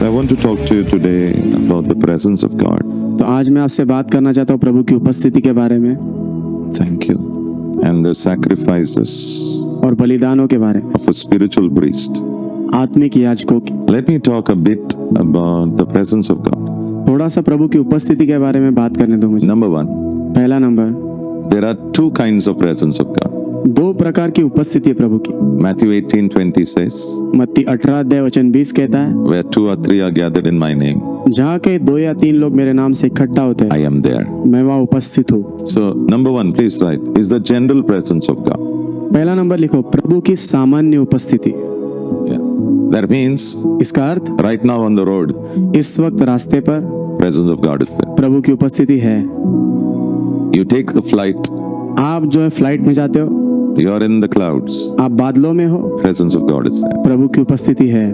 I want to talk to you today about the presence of God. तो आज मैं आपसे बात करना चाहता हूँ प्रभु की उपस्थिति के बारे में Thank you. And the sacrifices और बलिदानों के बारे में, of a spiritual priest. आत्मिक याजकों की। Let me talk a bit about the presence of God. थोड़ा सा प्रभु की उपस्थिति के बारे में बात करने दो मुझे। Number one, पहला number, there are two kinds of presence of God. दो प्रकार की उपस्थिति है प्रभु की। Matthew 18:20 says, मत्ती 18 अध्याय वचन 20 कहता है, where two or three are gathered in my name, जहाँ के 2 या 3 लोग मेरे नाम से इकट्ठा होते I हैं, am there. मैं वहाँ उपस्थित हूँ। So, number one, please write, is the general presence of God. पहला नंबर लिखो, प्रभु की सामान्य उपस्थिति। Yeah. That means, इसका अर्थ, right now on the road, इस वक्त रास्ते पर presence of God is there. प्रभु की उपस्थिति है। You take the flight, आप जो है फ्लाइट में जाते हो, you are in the clouds, आप बादलों में हो, presence of God is there. प्रभु की उपस्थिति है।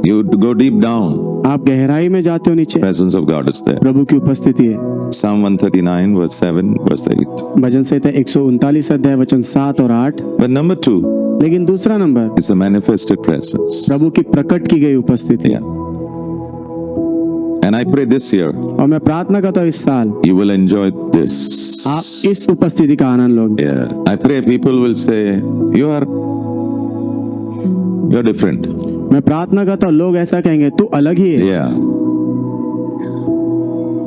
You go deep down, आप गहराई में जाते हो नीचे, presence of God is there. प्रभु की उपस्थिति है। Psalm 139 verse 7 verse 8. भजन संहिता 139 अध्याय वचन 7 और 8। But number two लेकिन दूसरा number, is the manifested presence. प्रभु की प्रकट की गई उपस्थिति। Yeah. And I pray this year और मैं प्रार्थना करता हूँ इस साल you will enjoy this. आप इस उपस्थिति का आनंद लोगे। Yeah. I pray people will say you're different. मैं प्रार्थना करता हूँ लोग ऐसा कहेंगे, तू अलग ही है। Yeah.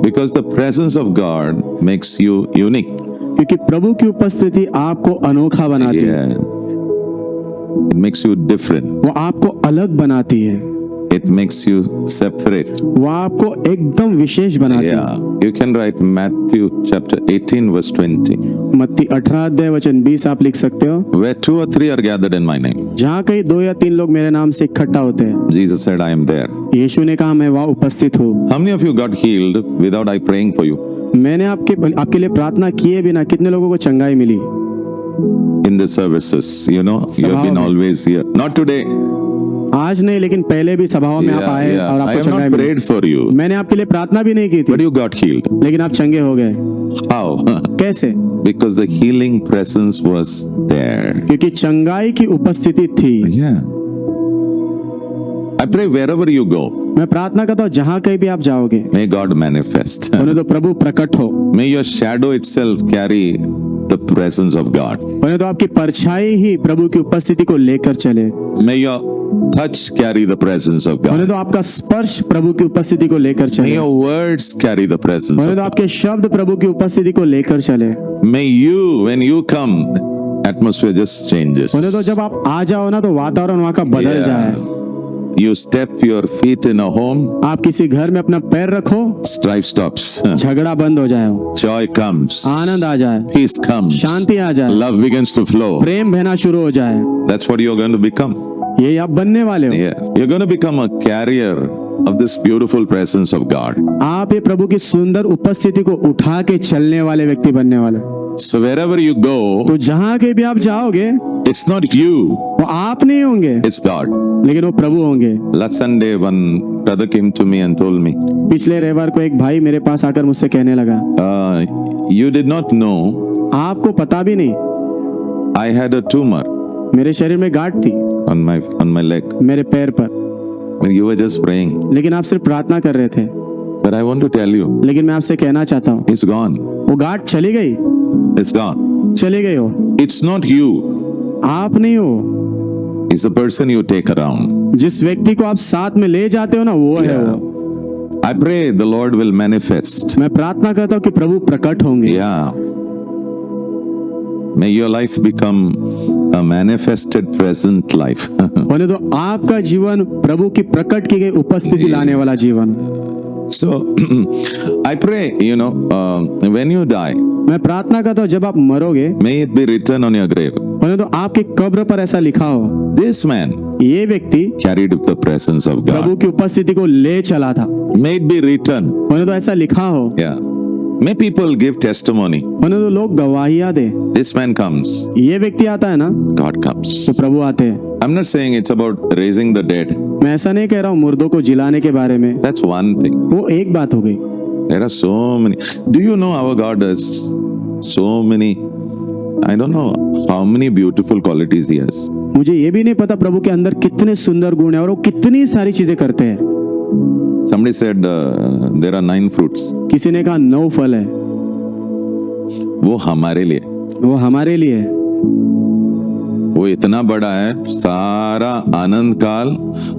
Because the presence of God makes you unique. क्योंकि प्रभु की उपस्थिति आपको अनोखा बनाती है, Yeah. It makes you different. वो आपको अलग बनाती है, It makes you separate. वो आपको एकदम विशेष बनाती है। Yeah. You can write Matthew chapter 18 verse 20. मत्ती 18 अध्याय वचन 20 आप लिख सकते हो, Where two or three are gathered in my name. जहाँ कहीं 2 या 3 लोग मेरे नाम से इकट्ठा होते हैं, Jesus said, I am there. यीशु ने कहा मैं वहाँ उपस्थित हूँ। How many of you got healed without I praying for you? मैंने आपके लिए प्रार्थना किए बिना कितने लोगों को चंगाई मिली? In the services, you know, you have been always here. Not today. आज नहीं, लेकिन पहले भी सभाओं में आप आए और I आपको have चंगाई not milli. prayed for you, मैंने आपके लिए प्रार्थना भी नहीं की थी, but you got healed. लेकिन आप चंगे हो गए। How? कैसे? Because the healing presence was there. क्योंकि चंगाई की उपस्थिति थी। Yeah. I pray wherever you go, मैं प्रार्थना करता हूँ जहाँ कहीं भी आप जाओगे, may God manifest. उन्हें तो प्रभु प्रकट हो, May your shadow itself carry the presence of God. उन्हें तो आपकी परछाई ही प्रभु की उपस्थिति को लेकर चले, May your touch carry the presence of उन्हें God. तो आपका स्पर्श प्रभु की उपस्थिति को लेकर May चले, your words carry the presence उन्हें of तो God. आपके शब्द प्रभु की उपस्थिति को लेकर चले, May you, when you come, atmosphere just changes. उन्हें तो जब आप आ जाओ ना तो वातावरण वहाँ का बदल जाए। You step your feet in a home, आप किसी घर में अपना पैर रखो, strife stops. झगड़ा बंद हो जाए, Joy comes. आनंद आ जाए, Peace comes. शांति आ जाए, Love begins to flow. प्रेम बहना शुरू हो जाए। That's what you're going to become. ये आप बनने वाले हो। Yes. You're going to become a carrier of this beautiful presence of God. आप ये प्रभु की सुंदर उपस्थिति को उठा के चलने वाले व्यक्ति बनने वाले। So wherever you go, तो जहाँ के भी आप जाओगे, it's not you, वो आप नहीं होंगे, it's God. लेकिन वो प्रभु होंगे। Last Sunday, one brother came to me and told me, पिछले रविवार को एक भाई मेरे पास आकर मुझसे कहने लगा, you did not know आपको पता भी नहीं, I had a tumor मेरे शरीर में गांठ थी, on my leg. मेरे पैर पर, When you were just praying. लेकिन आप सिर्फ प्रार्थना कर रहे थे। But I want to tell you, लेकिन मैं आपसे कहना चाहता हूँ, it's gone. वो गांठ चली गई, It's gone. चली गई हो। It's not you. आप नहीं हो, It's the person you take around. जिस व्यक्ति को आप साथ में ले जाते हो ना, वो है वो। I pray the Lord will manifest. मैं प्रार्थना करता हूँ कि प्रभु प्रकट होंगे। Yeah. May your life become a manifested present life. होने तो आपका जीवन प्रभु की प्रकट की गई उपस्थिति लाने वाला जीवन। So, I pray, when you die, मैं प्रार्थना करता हूँ जब आप मरोगे, may it be written on your grave. होने तो आपकी कब्र पर ऐसा लिखा हो, This man ये व्यक्ति carried the presence of Prabhu God. की उपस्थिति को ले चला था। May it be written. होने तो ऐसा लिखा हो, Yeah. May people give testimony. होने तो लोग गवाहियां दे, This man comes. ये व्यक्ति आता है ना God comes. तो प्रभु आते हैं। I'm not saying it's about raising the dead. मैं ऐसा नहीं कह रहा हूँ मुर्दों को जिलाने के बारे में, That's one thing. वो एक बात हो गई। There are so many. Do you know our God has so many, I don't know how many beautiful qualities he has. मुझे ये भी नहीं पता प्रभु के अंदर कितने सुंदर गुण है और वो कितनी सारी चीजें करते हैं। Somebody said there are 9 fruits. किसी ने कहा 9 फल है, वो हमारे लिए, वो हमारे लिए है। वो इतना बड़ा है, सारा आनंद काल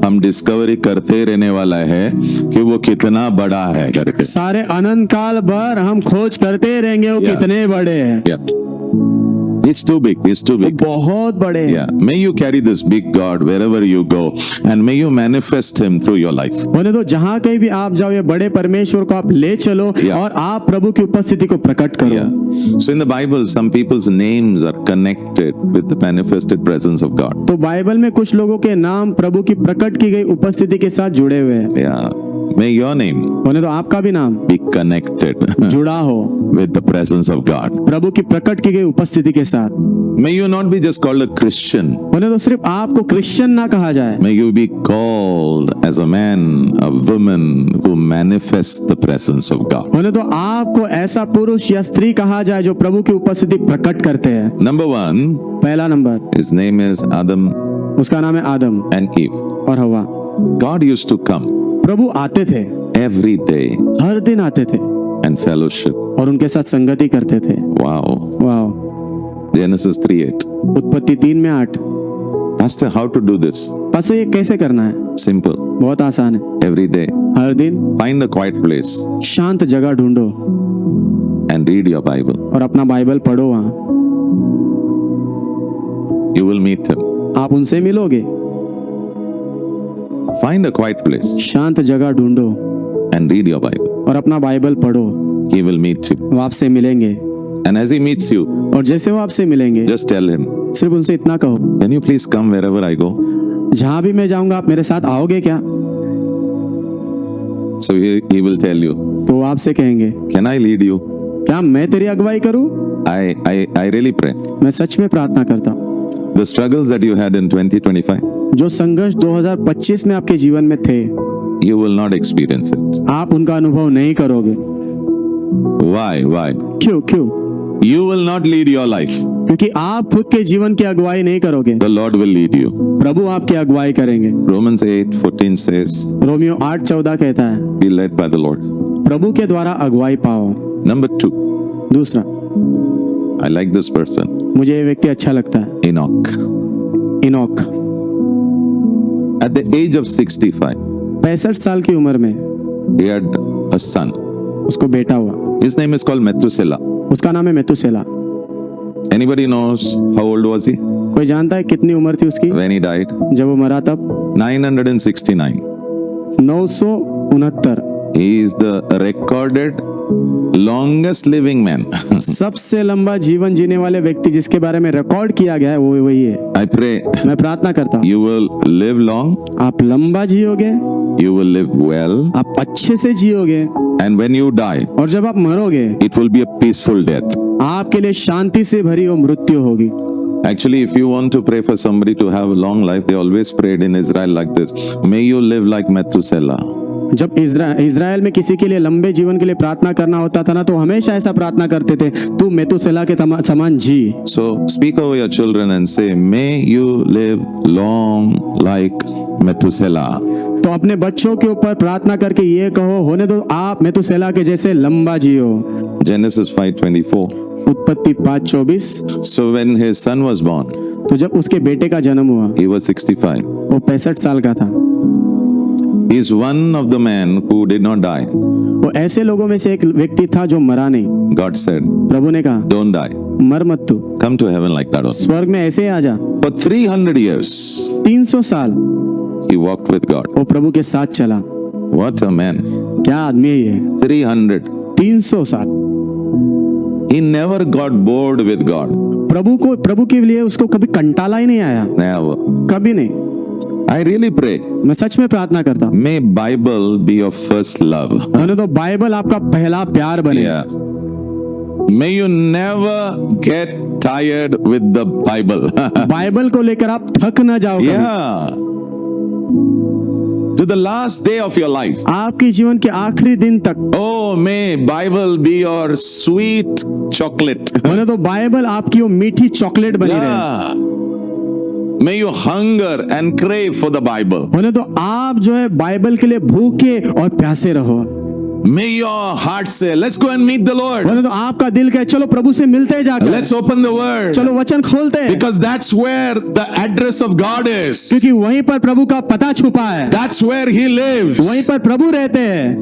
हम डिस्कवरी करते रहने वाला है कि वो कितना बड़ा है करके। सारे अनंत काल भर हम खोज करते रहेंगे वो Yeah. कितने बड़े हैं। Yeah. It's too big. It's too वो big. बहुत बड़े हैं। Yeah. May you carry this big God wherever you go, and may you manifest Him through your life. होने तो जहाँ कहीं भी आप जाओ, ये बड़े परमेश्वर को आप ले चलो Yeah. और आप प्रभु की उपस्थिति को प्रकट करो। Yeah. So in the Bible, some people's names are connected with the manifested presence of God. तो बाइबल में कुछ लोगों के नाम प्रभु की प्रकट की गई उपस्थिति के साथ जुड़े हुए हैं। Yeah. May your name होने तो आपका भी नाम be connected जुड़ा हो with the presence of God. प्रभु की प्रकट की गई उपस्थिति के साथ। May you not be just called a Christian. होने तो सिर्फ आपको क्रिश्चियन ना कहा जाए, May you be called as a man, a woman who manifests the presence of God. होने तो आपको ऐसा पुरुष या स्त्री कहा जाए जो प्रभु की उपस्थिति प्रकट करते हैं। Number 1, पहला number, his name is Adam उसका नाम है आदम and Eve. और हवा। God used to come प्रभु आते थे, every day हर दिन आते थे and fellowship. और उनके साथ संगति करते थे। Wow. वाह। Genesis 3:8. उत्पत्ति 3 में 8। Pastor, how to do this? पासो ये कैसे करना है? Simple. बहुत आसान है। Every day, हर दिन find a quiet place शांत जगह ढूंढो and read your Bible. और अपना बाइबल पढ़ो। वहाँ You will meet him. आप उनसे मिलोगे। Find a quiet place शांत जगह ढूंढो and read your Bible. और अपना बाइबल पढ़ो, He will meet you. वो आपसे मिलेंगे। And as he meets you, और जैसे वो आपसे मिलेंगे, just tell him, सिर्फ उनसे इतना कहो, can you please come wherever I go? जहां भी मैं जाऊंगा आप मेरे साथ आओगे क्या? So he will tell you, तो वो आपसे कहेंगे, can I lead you? क्या मैं तेरी अगुवाई करूं? I really pray. मैं सच में प्रार्थना करता हूं। The struggles that you had in 2025, जो संघर्ष 2025 में आपके जीवन में थे, you will not experience it. आप उनका अनुभव नहीं करोगे। Why? क्यों? You will not lead your life. क्योंकि आप खुद के जीवन की अगुवाई नहीं करोगे, The Lord will lead you. प्रभु आपकी अगुवाई करेंगे। Romans 8:14 says, रोमियो 8:14 कहता है, be led by the Lord. प्रभु के द्वारा अगुवाई पाओ। Number 2, दूसरा, I like this person, मुझे ये व्यक्ति अच्छा लगता है, Enoch. Enoch. At the age of 65, 65 साल की उम्र में he had a son. उसको बेटा हुआ, His name is called Methuselah. उसका नाम है मेतुसेला। Anybody knows how old was he कोई जानता है कितनी उम्र थी उसकी when he died? जब वो मरा? तब 969. 969। He is the recorded longest living man. सबसे लंबा जीवन जीने वाले व्यक्ति जिसके बारे में रिकॉर्ड किया गया है वो वही है। I pray मैं प्रार्थना करता हूँ, you will live long, आप लंबा जियोगे, you will live well, आप अच्छे से जियोगे, and when you die, और जब आप मरोगे it will be a peaceful death. आपके लिए शांति से भरी वो मृत्यु होगी। Actually, if you want to pray for somebody to have a long life, they always prayed in Israel like this: May you live like Methuselah. जब Israel में किसी के लिए लंबे जीवन के लिए प्रार्थना करना होता था ना, तो हमेशा ऐसा प्रार्थना करते थे, तू मेतुसेला के समान जी। So speak over your children and say, May you live long like Methuselah. तो अपने बच्चों के ऊपर प्रार्थना करके ये कहो, होने दो आप मेतुसेला के जैसे लंबा जियो। Genesis 5:24. उत्पत्ति 5:24। So when his son was born, तो जब उसके बेटे का जन्म हुआ, he was 65. वो 65 साल का था। He is one of the men who did not die. वो ऐसे लोगों में से एक व्यक्ति था जो मरा नहीं। God said, प्रभु ने कहा, don't die. मर मत तू, Come to heaven like that also. स्वर्ग में ऐसे ही आ जा। For 300 years, 300 साल he walked with God. वो प्रभु के साथ चला। What a man. क्या आदमी है ये? 300. 300 साल। He never got bored with God. प्रभु के लिए उसको कभी कंटाला ही नहीं आया, Never. कभी नहीं। I really pray. मैं सच में प्रार्थना करता हूँ, May Bible be your first love. होने तो बाइबल आपका पहला प्यार बने। Yeah. May you never get tired with the Bible. Bible को लेकर आप थक ना जाओ कभी। Yeah. To the last day of your life. आपके जीवन के आखिरी दिन तक Oh, may Bible be your sweet chocolate. होने तो बाइबल आपकी वो मीठी चॉकलेट बनी रहे। Yeah. May you hunger and crave for the Bible. होने तो आप जो है बाइबल के लिए भूखे और प्यासे रहो। May your heart say, let's go and meet the Lord. होने तो आपका दिल कहे चलो प्रभु से मिलते जाकर, Let's open the word. चलो वचन खोलते हैं, Because that's where the address of God is. क्योंकि वहीं पर प्रभु का पता छुपा है, That's where He lives. वहीं पर प्रभु रहते हैं।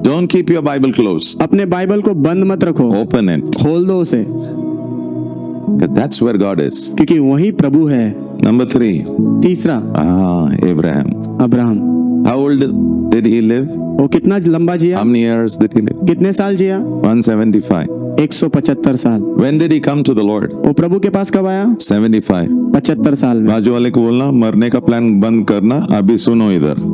Don't keep your Bible closed. अपने बाइबल को बंद मत रखो, Open it. खोल दो उसे, 'Cause that's where God is. क्योंकि वहीं प्रभु है। Number 3. तीसरा, Abraham. Abraham, How old did he live? वो कितना लंबा जिया, How many years did he live? कितने साल जिया? 175. 175 साल। When did he come to the Lord? वो प्रभु के पास कब आया? 75. 75 साल में। बाजू वाले को बोलना मरने का प्लान बंद करना, अभी सुनो इधर.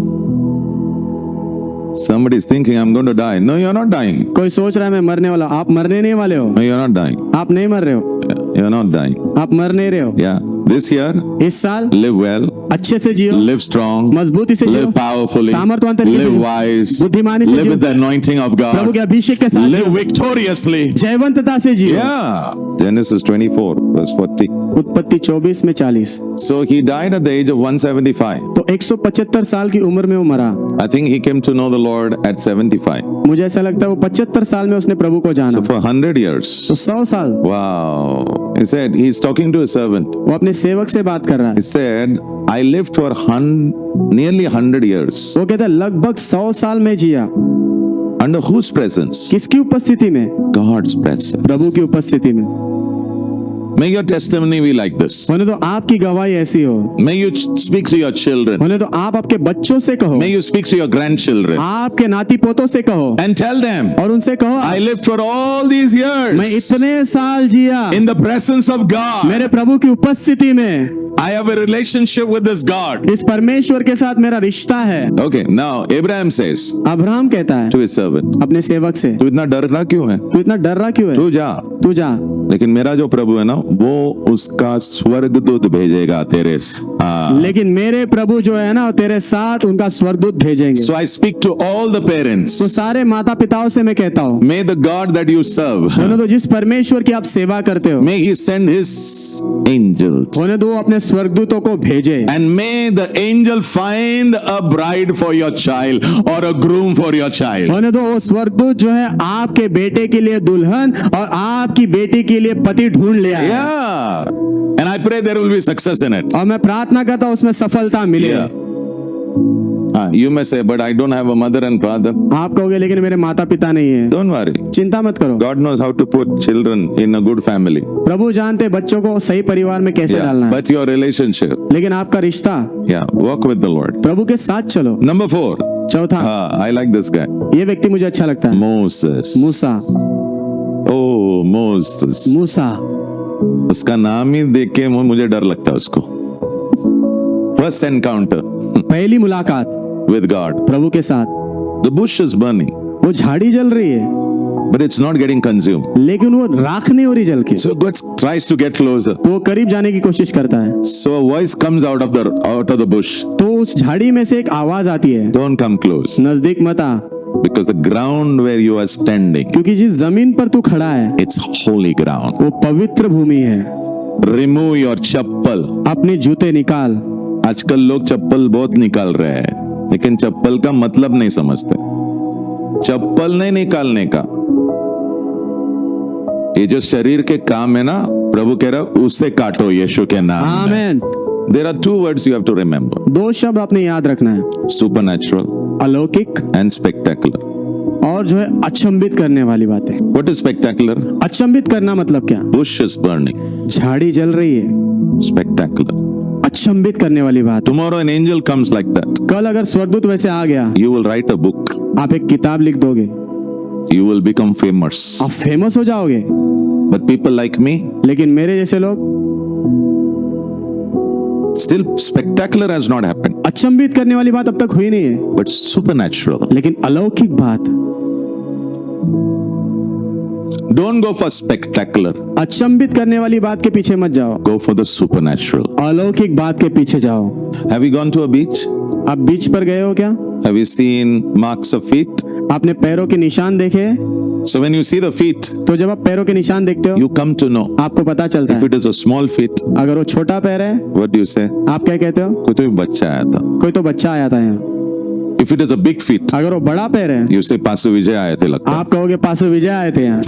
Somebody is thinking I'm going to die. No, you're not dying. कोई सोच रहा है मैं मरने वाला, आप मरने नहीं वाले हो, No, you're not dying. आप नहीं मर रहे हो, You're not dying. आप मर नहीं रहे हो। Yeah. This year, इस साल live well, अच्छे से जियो, live strong, मजबूती से जियो, live powerfully, सामर्थ्यवान तरीके से live जियो, wise, बुद्धिमानी से live Jio, with the anointing of प्रभु के God, अभिषेक के साथ live जियो, victoriously. जयवंतता से जियो। Yeah. Genesis 24, verse 40. उत्पत्ति 24 में 40। So he died at the age of 175. तो 175 साल की उम्र में वो मरा। I think he came to know the Lord at 75. मुझे ऐसा लगता है वो 75 साल में उसने प्रभु को जाना। So for 100 years. तो 100 साल Wow. He said, he's talking to a servant. वो अपने सेवक से बात कर रहा He है। said, I lived for nearly 100 years. वो कहता है लगभग 100 साल में जिया। Under whose presence? किसकी उपस्थिति में? God's presence. प्रभु की उपस्थिति में। May your testimony be like this. होने तो आपकी गवाही ऐसी हो, May you speak to your children. होने तो आप आपके बच्चों से कहो, May you speak to your grandchildren आपके नाती पोतों से कहो, and tell them, और उनसे कहो I lived for all these मैं years इतने साल जिया in the presence of God. मेरे प्रभु की उपस्थिति में, I have a relationship with this God. इस परमेश्वर के साथ मेरा रिश्ता है। Okay, now Abraham says Abraham कहता है to his servant, अपने सेवक से, तू इतना डर रहा क्यों है? तू इतना डर रहा क्यों है? तू जा, तू जा, लेकिन मेरा जो प्रभु है ना, वो उसका स्वर्गदूत भेजेगा तेरे लेकिन मेरे प्रभु जो है ना तेरे साथ उनका स्वर्गदूत भेजेंगे। So I speak to all the parents. तो सारे माता पिताओं से मैं कहता हूँ, May the God that you serve, होने दो जिस परमेश्वर की आप सेवा करते हो, may he send his angels. होने दो वो अपने स्वर्गदूतों को भेजे, And may the angel find a bride for your child or a groom for your child. होने दो वो स्वर्गदूत जो है आपके बेटे के लिए दुल्हन और आपकी बेटी के लिए पति ढूंढ ले आए। Yeah. And I pray there will be success in it. और मैं प्रार्थना करता हूँ उसमें सफलता मिले। Yeah. You may say, but I don't have a mother and father. आप कहोगे लेकिन मेरे माता पिता नहीं है। Don't worry. चिंता मत करो, God knows how to put children in a good family. प्रभु जानते हैं बच्चों को सही परिवार में कैसे Yeah. डालना है, But your relationship, लेकिन आपका रिश्ता yeah, walk with the Lord. प्रभु के साथ चलो। Number 4. चौथा, I like this guy. ये व्यक्ति मुझे अच्छा लगता है, Moses. मूसा। Oh, Moses. मूसा, उसका नाम ही देख के मुझे डर लगता है उसको. First encounter पहली मुलाकात with God. प्रभु के साथ, The bush is burning, वो झाड़ी जल रही है but it's not getting consumed. लेकिन वो राख नहीं हो रही जल की, So God tries to get closer. तो वो करीब जाने की कोशिश करता है। So a voice comes out of the bush. तो उस झाड़ी में से एक आवाज आती है, Don't come close, नजदीक मत आ, because the ground where you are standing, क्योंकि जिस जमीन पर तू खड़ा है it's holy ground. वो पवित्र भूमि है। Remove your chappal. अपने जूते निकाल। आजकल लोग चप्पल बहुत निकाल रहे हैं, लेकिन चप्पल का मतलब नहीं समझते। चप्पल नहीं निकालने का, ये जो शरीर के काम है ना, प्रभु कह रहा है उससे काटो यीशु के नाम में। आमेन। There are 2 words you have to remember: दो शब्द आपने याद रखना है, supernatural अलौकिक and spectacular. और जो है अचंभित करने वाली बातें। What is spectacular? अचंभित करना मतलब क्या? Bush is burning. झाड़ी जल रही है, Spectacular. अचंभित करने वाली बात। Tomorrow an angel comes like that. कल अगर स्वर्गदूत वैसे आ गया, You will write a book. आप एक किताब लिख दोगे, You will become famous. आप फेमस हो जाओगे। But people like me, लेकिन मेरे जैसे लोग, still spectacular has not happened. अचंभित करने वाली बात अब तक हुई नहीं है, But supernatural. लेकिन अलौकिक बात। Don't go for spectacular. अचंभित करने वाली बात के पीछे मत जाओ, Go for the supernatural. अलौकिक बात के पीछे जाओ। Have you gone to a beach? आप बीच पर गए हो क्या? Have you seen marks of feet? आपने पैरों के निशान देखे? So when you see the feet, तो जब आप पैरों के निशान देखते हो you come to know. आपको पता चलता If है। it is a small feet, अगर वो छोटा पैर है, what do you say? आप क्या कहते हो? कोई तो बच्चा आया था. कोई तो बच्चा आया था यहाँ। If it is a big feet, अगर वो बड़ा पैर है, you say Pastor Vijay आए थे लगता है. आप कहोगे पास्टर विजय आए थे यहाँ।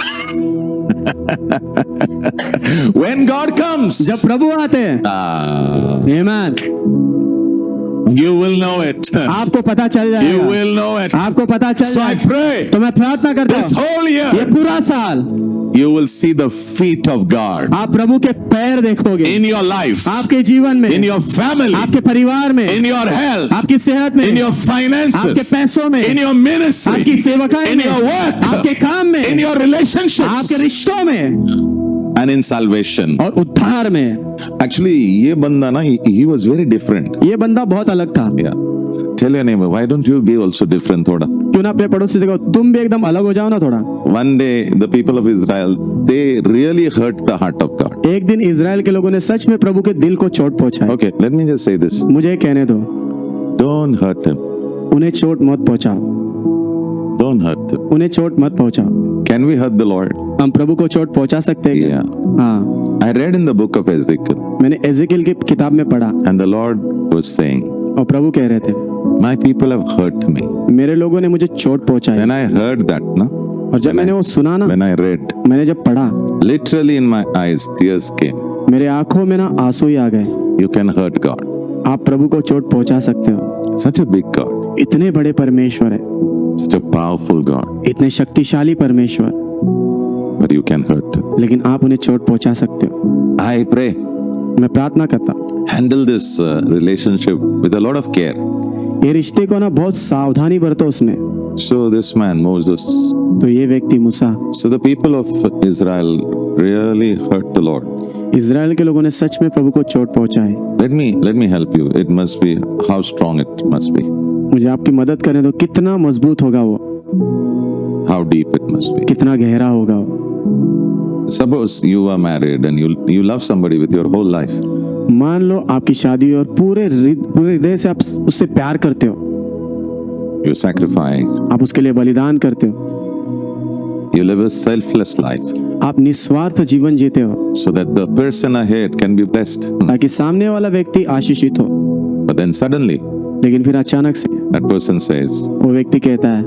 When God comes, जब प्रभु आते हैं, आमीन, you will know it. आपको पता चल You जाएगा, will know it. आपको पता चल So I जाएगा। pray तो मैं प्रार्थना करता this हूँ whole ये year पूरा साल you will see the feet of God आप प्रभु के पैर देखोगे, in your life, आपके जीवन में, in your family, आपके परिवार में, in your health, आपकी सेहत में, in your आपके finances, पैसों में, in your ministry, आपकी सेवकाई in में, your work, आपके काम में, in your relationships, आपके रिश्तों में and in salvation. और उद्धार में। Actually, ये बंदा ना, he was very different. ये बंदा बहुत अलग था। Yeah. Tell your neighbor, why don't you be also different थोड़ा? क्यों ना अपने पड़ोसी से कहो तुम भी एकदम अलग हो जाओ ना थोड़ा। One day, the people of Israel, they really hurt the heart of God. एक दिन इजराइल के लोगों ने सच में प्रभु के दिल को चोट पहुंचाई। Okay, let me just say this. मुझे कहने दो, Don't hurt him. उन्हें चोट मत पहुंचाओ, Don't hurt him. उन्हें चोट मत पहुंचाओ। Can we hurt the Lord? हम प्रभु को चोट पहुंचा सकते हैं क्या? Yeah. हाँ, I read in the book of Ezekiel, मैंने एजेकिएल की किताब में पढ़ा and the Lord was saying, और प्रभु कह रहे थे my people have hurt me. मेरे लोगों ने मुझे चोट पहुंचाई। When I heard that, na, और जब मैंने वो सुना ना, when I read, मैंने जब पढ़ा, literally in my eyes, tears came. मेरे आंखों में ना आंसू ही आ गए। You can hurt God. आप प्रभु को चोट पहुंचा सकते हो। Such a big God, इतने बड़े परमेश्वर है, such a powerful God, इतने शक्तिशाली परमेश्वर, but you can hurt him. लेकिन आप उन्हें चोट पहुंचा सकते हो। I pray, मैं प्रार्थना करता हूँ handle this relationship with a lot of care. ये रिश्ते को ना बहुत सावधानी बरतो उसमें। So this man, Moses, तो ये व्यक्ति मूसा, so the people of Israel really hurt the Lord. Israel के लोगों ने सच में प्रभु को चोट पहुंचाई। Let me help you. It must be how strong it must be, मुझे आपकी मदद करने दो, कितना मजबूत होगा वो, how deep it must be. कितना गहरा होगा वो। Suppose you are married and you love somebody with your whole life. मान लो आपकी शादी और पूरे हृदय से आप उससे प्यार करते हो, You sacrifice. आप उसके लिए बलिदान करते हो, You live a selfless life आप निस्वार्थ जीवन जीते हो so that the person ahead can be blessed. ताकि सामने वाला व्यक्ति आशीषित हो। But then suddenly लेकिन फिर अचानक से that person says, वो व्यक्ति कहता है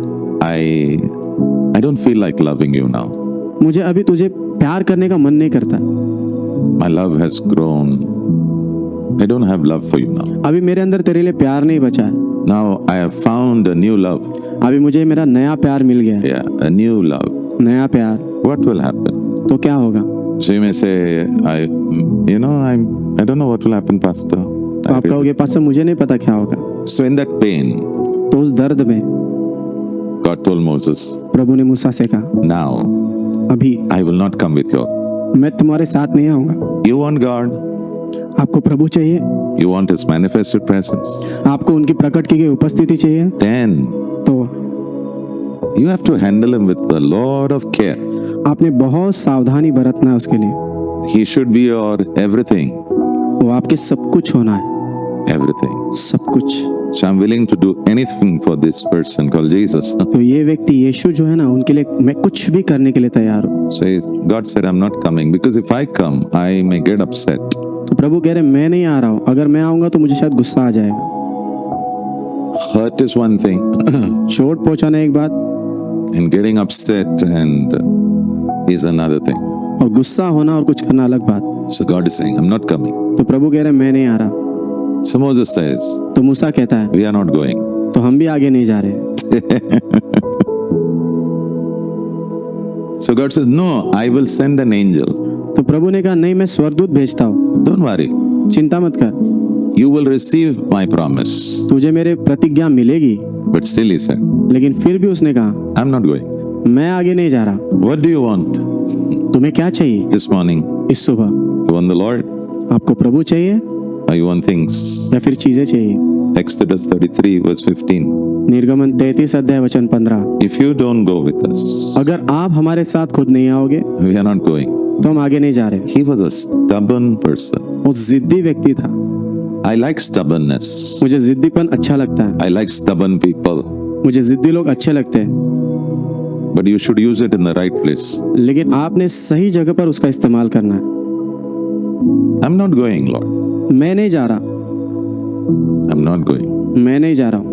I don't feel like loving you now. मुझे अभी तुझे प्यार करने का मन नहीं करता, My love has grown. I don't have love for you now. अभी मेरे अंदर तेरे लिए प्यार नहीं बचा है, Now I have found a new love. अभी मुझे मेरा नया प्यार मिल गया है। Yeah, a new love. नया प्यार What will happen? तो क्या होगा? So you may say, I don't know what will happen, Pastor. तो आप कहोगे पास्टर मुझे नहीं पता क्या होगा। So in that pain, तो उस दर्द में God told Moses, प्रभु ने मूसा से कहा now अभी I will not come with you. मैं तुम्हारे साथ नहीं आऊंगा। You want God? आपको प्रभु चाहिए, You want His manifested presence? आपको उनकी प्रकट की गई उपस्थिति चाहिए, Then तो you have to handle Him with a lot of care. आपने बहुत सावधानी बरतना है उसके लिए। He should be your everything. वो आपके सब कुछ होना है, Everything. सब कुछ। So I'm willing to do anything for this person called Jesus. तो ये व्यक्ति यीशु जो है ना, उनके लिए मैं कुछ भी करने के लिए तैयार हूँ। So God said, I'm not coming because if I come, I may get upset. तो प्रभु कह रहे मैं नहीं आ रहा हूँ, अगर मैं आऊंगा तो मुझे शायद गुस्सा आ जाएगा। Hurt is one thing, चोट पहुंचाना एक बात and getting upset and is another thing. और गुस्सा होना और कुछ करना अलग बात। So God is saying, I'm not coming. तो प्रभु कह रहे मैं नहीं आ रहा। So Moses says, तो मूसा कहता है we are not going. तो हम भी आगे नहीं जा रहे। So God says, no, I will send an angel. तो प्रभु ने कहा नहीं, मैं स्वर्गदूत भेजता हूँ, Don't worry. चिंता मत कर, You will receive my promise. तुझे मेरे प्रतिज्ञा मिलेगी। But still he said, लेकिन फिर भी उसने कहा I'm not going. मैं आगे नहीं जा रहा। What do you want तुम्हें क्या चाहिए this morning? इस सुबह? You want the Lord? आपको प्रभु चाहिए Or you want things? या फिर चीजें चाहिए? Exodus 33 verse 15. निर्गमन 33 अध्याय वचन 15। If you don't go with us, अगर आप हमारे साथ खुद नहीं आओगे we are not going. तो हम आगे नहीं जा रहे। He was a stubborn person. वो जिद्दी व्यक्ति था। I like stubbornness. मुझे जिद्दीपन अच्छा लगता है, I like stubborn people. मुझे जिद्दी लोग अच्छे लगते हैं। but you should use it in the right place. लेकिन आपने सही जगह पर उसका इस्तेमाल करना है। I'm not going, Lord. मैं नहीं जा रहा, I'm not going. मैं नहीं जा रहा हूँ।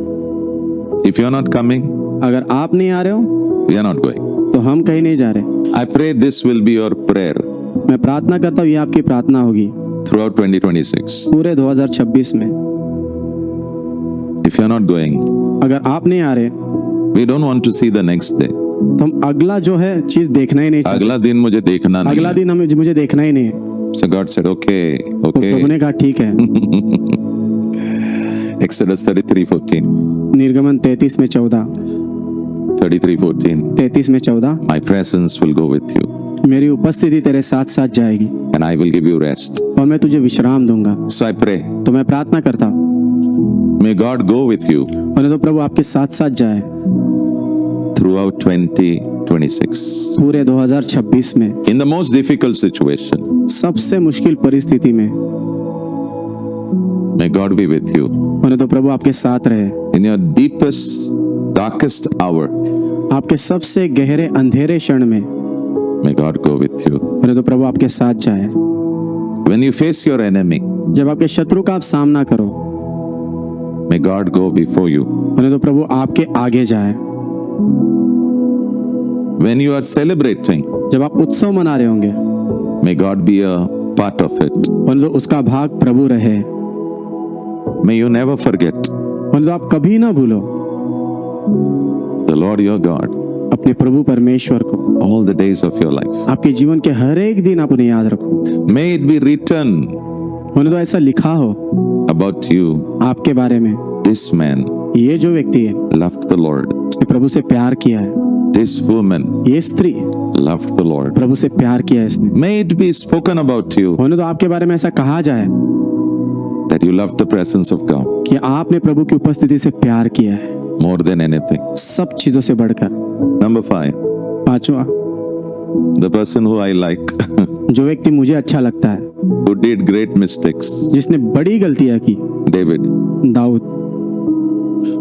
If you're not coming, अगर आप नहीं आ रहे हो we are not going. तो हम कहीं नहीं जा रहे। I pray this will be your prayer मैं प्रार्थना करता हूँ ये आपकी प्रार्थना होगी throughout 2026. पूरे 2026 में। If you're not going, अगर आप नहीं आ रहे we don't want to see the next day. तो हम अगला जो है चीज देखना ही नहीं चाहते। अगला दिन मुझे देखना नहीं अगला है. दिन मुझे देखना ही नहीं है। So God said, okay, तो प्रभु okay. ने कहा ठीक है। Exodus 33:14. निर्गमन 33 में 14, 33:14. 33 में 14, My presence will go with you मेरी उपस्थिति तेरे साथ साथ जाएगी and I will give you rest. और मैं तुझे विश्राम दूंगा। So I pray, तो मैं प्रार्थना करता हूँ may God go with you और तो प्रभु आपके साथ साथ जाए throughout 2026. पूरे 2026 में In the most difficult situation, सबसे मुश्किल परिस्थिति में may God be with you. और तो प्रभु आपके साथ रहे। In your deepest, darkest hour, आपके सबसे गहरे अंधेरे क्षण में may God go with you. और तो प्रभु आपके साथ जाए। When you face your enemy, जब आपके शत्रु का आप सामना करो may God go before you. और तो प्रभु आपके आगे जाए। When you are celebrating, जब आप उत्सव मना रहे होंगे may God be a part of it. और तो उसका भाग प्रभु रहे May you never forget और तो आप कभी ना भूलो the Lord your God अपने प्रभु परमेश्वर को। all the days of your life. आपके जीवन के हर एक दिन आप उन्हें याद रखो May it be written और तो ऐसा लिखा हो about you. आपके बारे में, This man ये जो व्यक्ति है loved the Lord. उसने प्रभु से प्यार किया है, This woman ये स्त्री loved the Lord. प्रभु से प्यार किया है इसने। May it be spoken about you होने तो आपके बारे में ऐसा कहा जाए that you loved the presence of God कि आपने प्रभु की उपस्थिति से प्यार किया है more than anything. सब चीजों से बढ़कर। Number 5, पांचवा, the person who I like, जो व्यक्ति मुझे अच्छा लगता है, who did great mistakes, जिसने बड़ी गलतियां की, David. Dawood.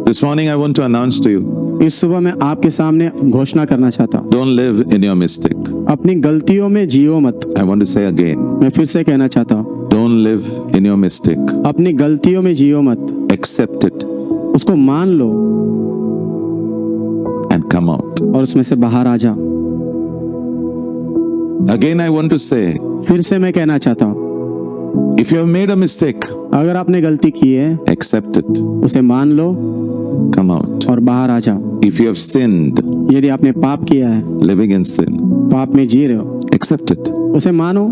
This morning I want to announce to you, इस सुबह मैं आपके सामने घोषणा करना चाहता हूँ, don't live in your mistake. अपनी गलतियों में जियो मत। I want to say again, मैं फिर से कहना चाहता हूँ, don't live in your mistake. अपनी गलतियों में जियो मत, Accept it उसको मान लो and come out. और उसमें से बाहर आ जाओ। Again I want to say, फिर से मैं कहना चाहता हूँ, if you have made a mistake, अगर आपने गलती की है accept it, उसे मान लो come out. और बाहर आ जाओ। If you have sinned, यदि आपने पाप किया है, living in sin, पाप में जी रहे हो, accept it, उसे मानो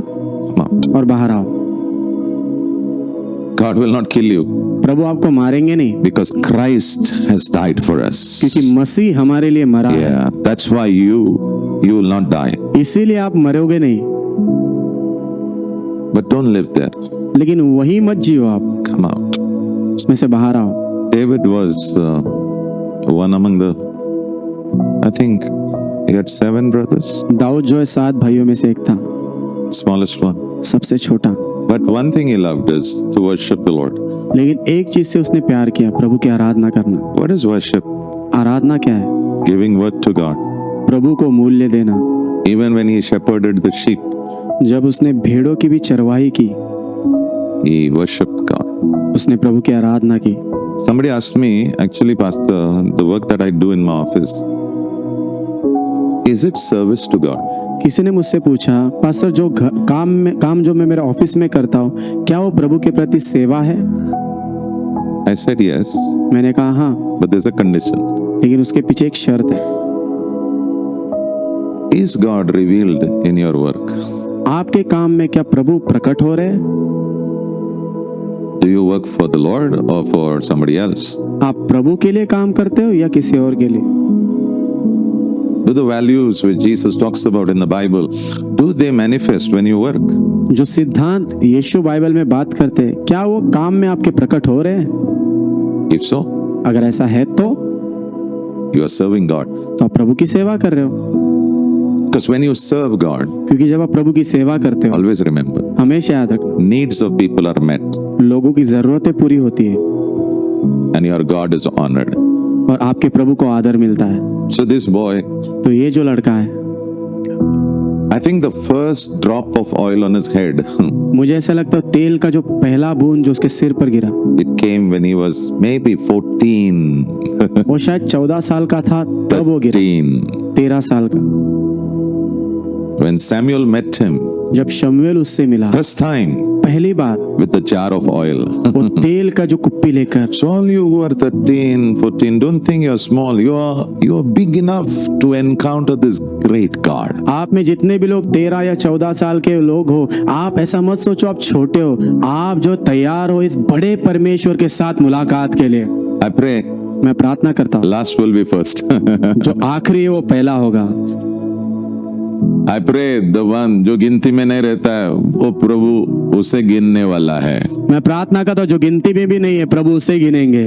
come out. और बाहर आओ। God will not kill you प्रभु आपको मारेंगे नहीं because Christ has died for us. क्योंकि मसीह हमारे लिए मरा है, Yeah, that's why you will not die. इसीलिए आप मरोगे नहीं। But don't live there. लेकिन वही मत जियो, आप Come out. उसमें से बाहर आओ। David was one among the, I think he had 7 brothers, Dawood जो है 7 भाइयों में से एक था, smallest one. सबसे छोटा। But one thing he loved is to worship the Lord. लेकिन एक चीज से उसने प्यार किया, प्रभु की आराधना करना। What is worship? आराधना क्या है? Giving word to God. प्रभु को मूल्य देना। Even when he shepherded the sheep, जब उसने भेड़ों की भी चरवाही की, he worshiped God. उसने प्रभु की आराधना की। Somebody asked me, actually, Pastor, the work that I do in my office, is it service to God? किसी ने मुझसे पूछा, पास्टर जो काम जो मैं मेरे ऑफिस में करता हूँ, क्या वो प्रभु के प्रति सेवा है? I said yes, मैंने कहा हाँ, but there's a condition. लेकिन उसके पीछे एक शर्त है। Is God revealed in your work? आपके काम में क्या प्रभु प्रकट हो रहे हैं? Do you work for the Lord or for somebody else? आप प्रभु के लिए काम करते हो या किसी और के लिए? Do the values which Jesus talks about in the Bible, do they manifest when you work? जो सिद्धांत यीशु बाइबल में बात करते हैं, क्या वो काम में आपके प्रकट हो रहे हैं? If so, अगर ऐसा है तो you are serving God. आप प्रभु की सेवा कर रहे हो। Because when you serve God, क्योंकि जब आप प्रभु की सेवा करते हो, always remember, हमेशा याद रखना, needs of people are met लोगों की जरूरतें पूरी होती है and your God is honored. और आपके प्रभु को आदर मिलता है। So this boy, तो ये जो लड़का है, I think the first drop of oil on his head, मुझे ऐसा लगता है तेल का जो पहला बूंद जो उसके सिर पर गिरा, it came when he was maybe 14, वो शायद 14 साल का था तब वो गिरा, 13. 13 साल का। When Samuel met him जब शमूएल उससे मिला first time पहली बार with the jar of oil. वो तेल का जो कुप्पी लेकर, So all you who are 13, 14, don't think you're small. You are big enough to encounter this great God. आप में जितने भी लोग 13 या 14 साल के लोग हो, आप ऐसा मत सोचो आप छोटे हो, आप जो तैयार हो इस बड़े परमेश्वर के साथ मुलाकात के लिए। I pray मैं प्रार्थना करता हूँ last will be first. जो आखिरी है वो पहला होगा। I pray the one जो गिनती में नहीं रहता है वो प्रभु उसे गिनने वाला है। मैं प्रार्थना करता हूँ जो गिनती में भी नहीं है प्रभु उसे गिनेंगे।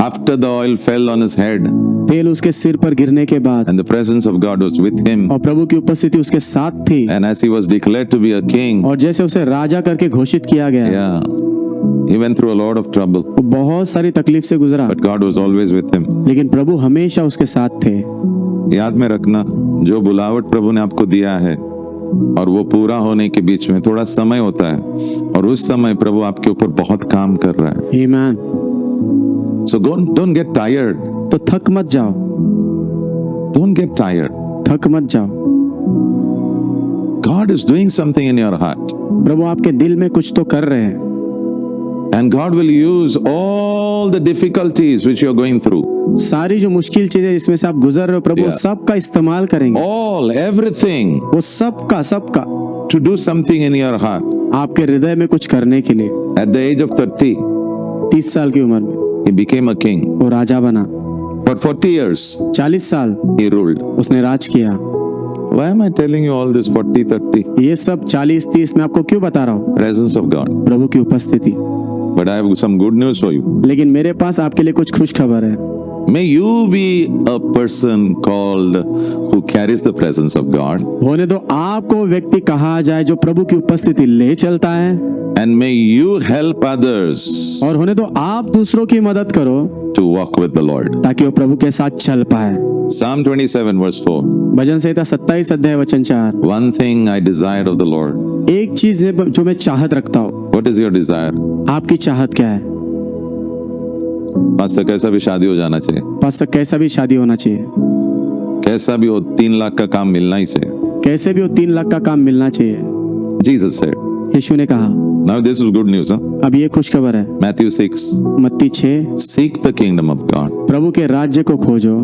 After the oil fell on his head तेल उसके सिर पर गिरने के बाद and the presence of God was with him, और प्रभु की उपस्थिति उसके साथ थी, and as he was declared to be a king, और जैसे उसे राजा करके घोषित किया गया, yeah, he went through a lot of trouble, वो बहुत सारी तकलीफ से गुजरा, but God was always with him. लेकिन प्रभु हमेशा उसके साथ थे। याद में रखना, जो बुलावट प्रभु ने आपको दिया है और वो पूरा होने के बीच में थोड़ा समय होता है, और उस समय प्रभु आपके ऊपर बहुत काम कर रहा है। आमीन। So don't get tired. तो थक मत जाओ, Don't get tired. थक मत जाओ। God is doing something in your heart, प्रभु आपके दिल में कुछ तो कर रहे हैं, and God will use all the difficulties which you're going through, सारी जो मुश्किल चीजें जिसमें से आप गुजर रहे हो प्रभु Yeah. सबका इस्तेमाल करेंगे, everything वो सबका to do something in your heart. आपके हृदय में कुछ करने के लिए। At the age of 30, 30 साल की उम्र में he became a king. वो राजा बना, For 40 years, 40 साल he ruled. उसने राज किया। Why am I telling you all this 40, 30? ये सब 40-30 में आपको क्यों बता रहा हूँ? Presence of God. प्रभु की उपस्थिति। But I have some good news for you. लेकिन मेरे पास आपके लिए कुछ खुश खबर है। May you be a person called who carries the presence of God, होने दो आपको व्यक्ति कहा जाए जो प्रभु की उपस्थिति ले चलता है, and may you help others और होने दो आप दूसरों की मदद करो to walk with the Lord. ताकि वो प्रभु के साथ चल पाए। Psalm 27 verse 4. भजन संहिता 27 अध्याय वचन 4। One thing I desire of the Lord. एक चीज है जो मैं चाहत रखता हूँ। What is your desire? आपकी चाहत क्या है? पास्टर कैसा भी शादी हो जाना चाहिए, पास्टर कैसा भी शादी होना चाहिए, कैसा भी हो 3 लाख का काम मिलना ही चाहिए. कैसे भी हो 3 लाख का काम मिलना चाहिए, Jesus said. यीशु ने कहा। Now this is good news, huh? अब ये खुशखबर है। Matthew 6. मत्ती 6, Seek the kingdom of God प्रभु के राज्य को खोजो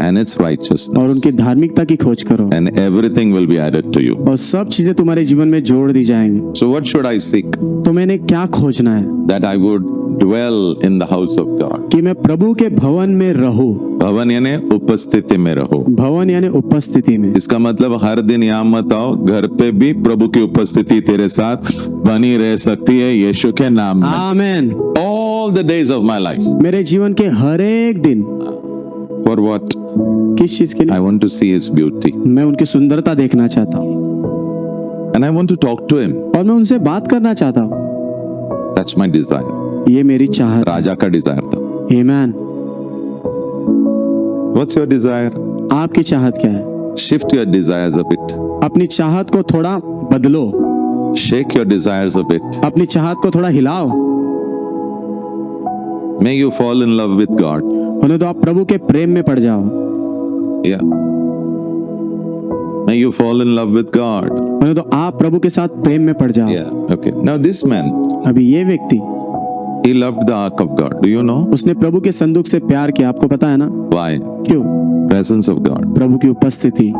and its और righteousness, उनकी धार्मिकता की खोज करो, and everything will be added to you. और सब चीजें तुम्हारे जीवन में जोड़ दी जाएंगी। So what should I seek? तो मैंने क्या खोजना है? That I would dwell in the house of God. कि मैं प्रभु के भवन में रहूं। भवन यानी उपस्थिति में रहो. भवन यानी उपस्थिति में। इसका मतलब हर दिन यहाँ मत आओ, घर पे भी प्रभु की उपस्थिति तेरे साथ बनी रह सकती है यीशु के नाम में. आमेन। All the days of my life. मेरे जीवन के हर एक दिन। For what? किस चीज के I लिए? want to see his beauty. मैं उनकी सुंदरता देखना चाहता हूँ And I want to talk to him. और मैं उनसे बात करना चाहता हूँ। That's my desire. ये मेरी चाहत। राजा का डिजायर था. आमेन। What's your desire? आपकी चाहत क्या है? Shift your desires a bit. अपनी चाहत को थोड़ा बदलो, Shake your desires a bit. अपनी चाहत को थोड़ा हिलाओ। May you fall in love with God. होने तो आप प्रभु के प्रेम में पड़ जाओ। Yeah. May you fall in love with God. होने तो आप प्रभु के साथ प्रेम में पड़ जाओ। Yeah. Okay. Now this man, अभी ये व्यक्ति, he loved the ark of God. Do you know उसने प्रभु के संदूक से प्यार किया। आपको पता है ना why? क्यों? Presence of God. प्रभु की उपस्थिति।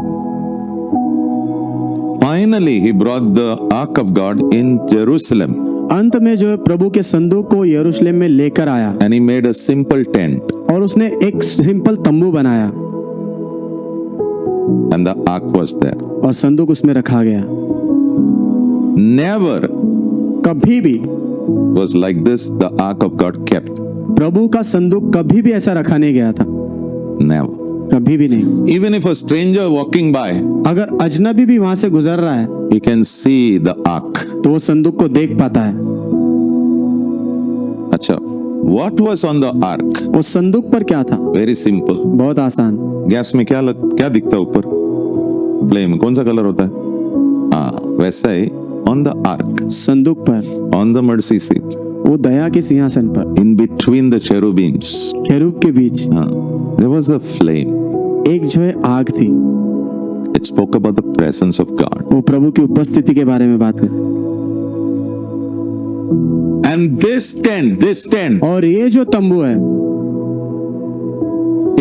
Finally, he brought the ark of God in Jerusalem, अंत में जो है प्रभु के संदूक को यरूशलेम में लेकर आया and he made a simple tent, और उसने एक सिंपल तंबू बनाया and the ark was there. और संदूक उसमें रखा गया। Never कभी भी was like this the ark of God kept. प्रभु का संदूक कभी भी ऐसा रखा नहीं गया था, Never. कभी भी नहीं। Even if a stranger walking by, अगर अजनबी भी वहां से गुजर रहा है he can see the ark. तो वो संदूक को देख पाता है। अच्छा, What was on the ark? उस संदूक पर क्या था? Very simple. बहुत आसान। गैस में क्या दिखता है ऊपर? फ्लेम। कौन सा कलर होता है? हाँ, वैसा ही on the ark, संदूक पर, on the mercy seat, वो दया के सिंहासन पर, in between the cherubims, केरूब के बीच there was a flame. एक जो है आग थी। It spoke about the presence of God. वो प्रभु की उपस्थिति के बारे में बात कर। And this tent, और ये जो तंबू है,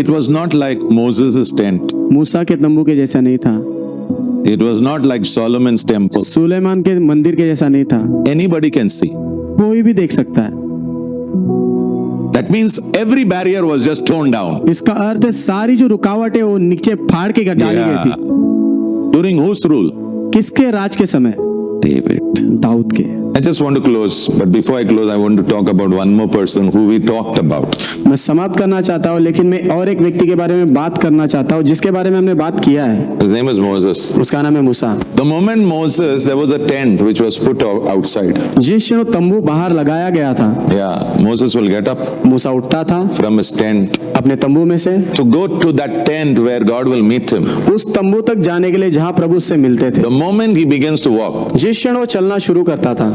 it was not like Moses' tent. मूसा के तंबू के जैसा नहीं था, It was not like Solomon's temple. Suleman के मंदिर के जैसा नहीं था। Anybody can see. कोई भी देख सकता है। That means every barrier was just torn down. इसका अर्थ है सारी जो रुकावट है वो नीचे फाड़ के डाली गई थी। During whose rule? किसके राज के समय? David. दाऊद के। I just want to close, but before I close, I want to talk about one more person who we talked about. मैं समाप्त करना चाहता हूँ, लेकिन मैं और एक व्यक्ति के बारे में बात करना चाहता हूँ जिसके बारे में हमने बात किया है। His name is Moses. उसका नाम है मूसा। The moment Moses, there was a tent which was put outside. जिस क्षण तंबू बाहर लगाया गया था, Yeah, Moses will get up मूसा उठता था from his tent अपने तंबू में से, to go to that tent where God will meet him. उस तंबू तक जाने के लिए जहाँ प्रभु उससे मिलते थे। The moment he begins to walk, जिस क्षण वो चलना शुरू करता था,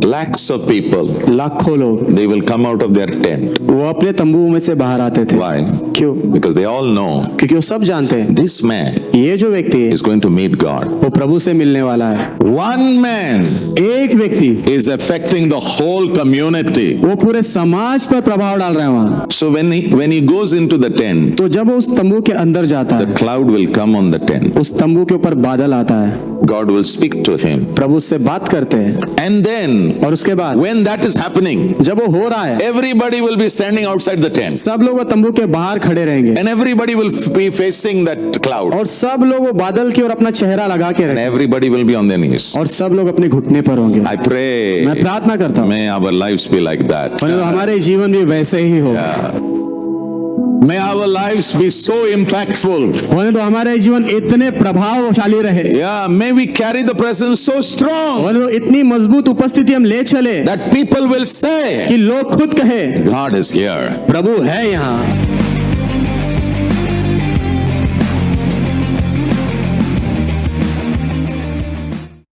lakhs of people, लाखों लोग they will come out of their tent. वो अपने तंबू में से बाहर आते थे। Why? क्यों? Because they all know क्योंकि वो सब जानते हैं this man ये जो व्यक्ति है is going to meet God. वो प्रभु से मिलने वाला है। One man एक व्यक्ति is affecting the whole community. वो पूरे समाज पर प्रभाव डाल रहा है वहाँ। So when he goes into the tent, तो जब वो उस तंबू के अंदर जाता the है, cloud will come on the tent. उस तंबू के ऊपर बादल आता है, God will speak to him. प्रभु उससे बात करते हैं, And then और उसके बाद when that is happening, जब वो हो रहा है, everybody will be standing outside the tent. सब लोग वो तंबू के बाहर खड़े रहेंगे And everybody will be facing that cloud. और सब लोग वो बादल की ओर अपना चेहरा लगा के And रहेंगे everybody will be on their knees. और सब लोग अपने घुटने पर होंगे। I pray, मैं प्रार्थना करता हूँ may our lives be like that. तो हमारे जीवन भी वैसे ही हो। May our lives be so impactful. होने तो हमारे जीवन इतने प्रभावशाली रहे, Yeah, may we carry the presence so strong होने तो इतनी मजबूत उपस्थिति हम ले चले that people will say, कि लोग खुद कहे God is here. प्रभु है यहाँ।